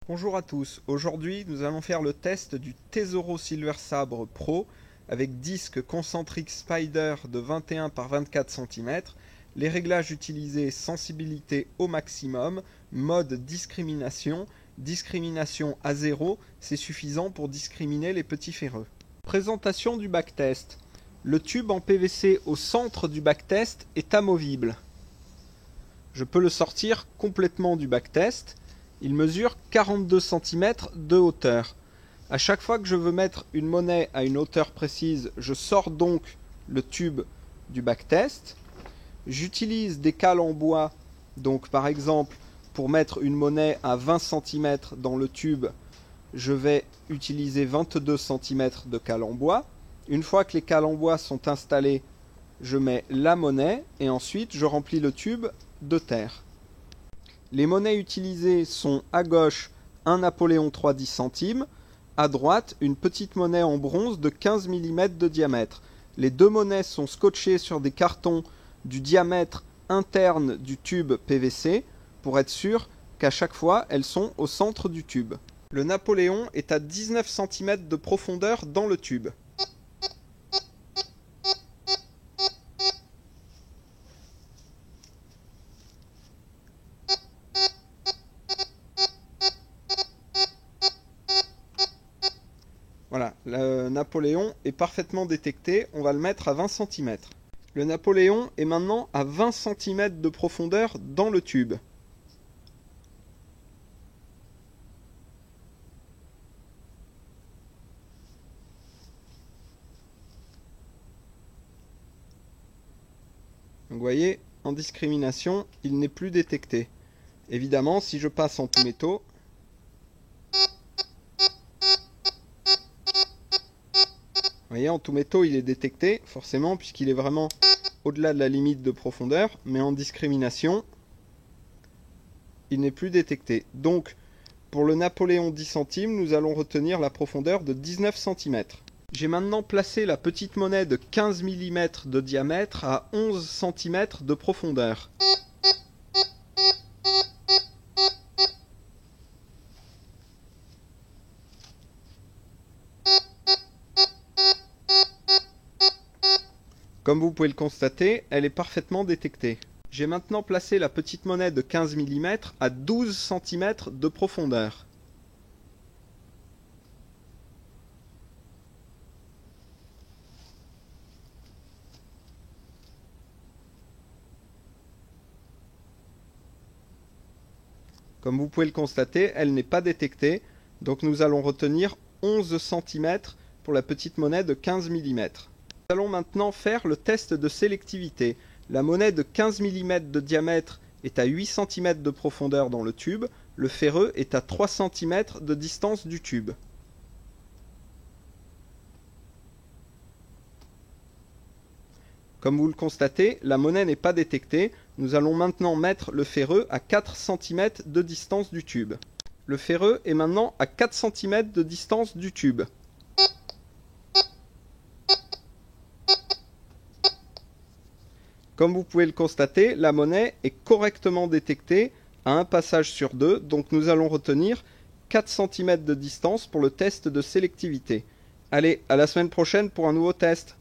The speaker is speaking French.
Bonjour à tous, aujourd'hui nous allons faire le test du Tesoro Silver Sabre Pro avec disque Concentric Spider de 21 par 24 cm, les réglages utilisés sensibilité au maximum, mode discrimination, discrimination à 0, c'est suffisant pour discriminer les petits ferreux. Présentation du backtest. Le tube en PVC au centre du backtest est amovible. Je peux le sortir complètement du backtest. Il mesure 42 cm de hauteur. À chaque fois que je veux mettre une monnaie à une hauteur précise, je sors donc le tube du backtest. J'utilise des cales en bois, donc par exemple pour mettre une monnaie à 20 cm dans le tube, je vais utiliser 22 cm de cales en bois. Une fois que les cales en bois sont installées, je mets la monnaie et ensuite je remplis le tube de terre. Les monnaies utilisées sont à gauche un Napoléon III 10 centimes, à droite une petite monnaie en bronze de 15 mm de diamètre. Les deux monnaies sont scotchées sur des cartons du diamètre interne du tube PVC pour être sûr qu'à chaque fois elles sont au centre du tube. Le Napoléon est à 19 cm de profondeur dans le tube. Voilà, le Napoléon est parfaitement détecté, on va le mettre à 20 cm. Le Napoléon est maintenant à 20 cm de profondeur dans le tube. Donc vous voyez, en discrimination, il n'est plus détecté. Évidemment, si je passe en tout métaux, vous voyez, en tout métaux, il est détecté, forcément, puisqu'il est vraiment au-delà de la limite de profondeur, mais en discrimination, il n'est plus détecté. Donc, pour le Napoléon 10 centimes, nous allons retenir la profondeur de 19 cm. J'ai maintenant placé la petite monnaie de 15 mm de diamètre à 11 cm de profondeur. Comme vous pouvez le constater, elle est parfaitement détectée. J'ai maintenant placé la petite monnaie de 15 mm à 12 cm de profondeur. Comme vous pouvez le constater, elle n'est pas détectée, donc nous allons retenir 11 cm pour la petite monnaie de 15 mm. Nous allons maintenant faire le test de sélectivité. La monnaie de 15 mm de diamètre est à 8 cm de profondeur dans le tube, le ferreux est à 3 cm de distance du tube. Comme vous le constatez, la monnaie n'est pas détectée. Nous allons maintenant mettre le ferreux à 4 cm de distance du tube. Le ferreux est maintenant à 4 cm de distance du tube. Comme vous pouvez le constater, la monnaie est correctement détectée à un passage sur deux, donc nous allons retenir 4 cm de distance pour le test de sélectivité. Allez, à la semaine prochaine pour un nouveau test.